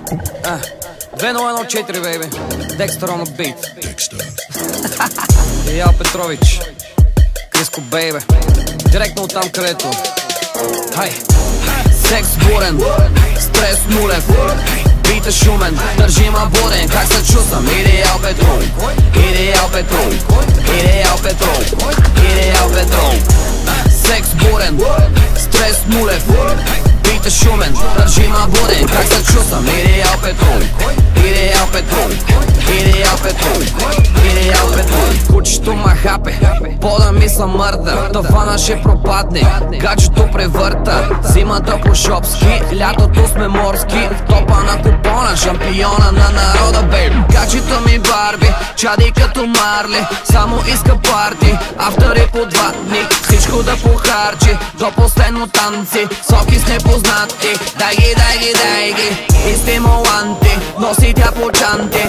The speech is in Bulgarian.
2014, бейби. Декстър on the beat. Иял Петрович, Криско, бейби. Директно оттам, където хай. Секс бурен, стрес нулев, бит е шумен, държи ма буден. Как се чувствам? Идеал Петров, Идеал Петров, Идеал Петров, Идеал Петров. Секс бурен, стрес нулев, бит е шумен, държи ма буден. Как се чувствам? Идеал Петров, Идеал Петров, Идеал Петров, Идеал Петров. Кучето ма хапе, пода ми са мърда, тавана ще пропадне, гаджето превърта. Зимата по шопски, лятото сме морски, в топа на купона, шампиона на народа, бейб. Гаджето ми Барби, чади като Марли, само иска парти, автори по 2 дни, всичко да похарчи, до последно танци, соки с непознати. Дай ги, дай ги, дай ги, и стимуланти, носи тя по чанти.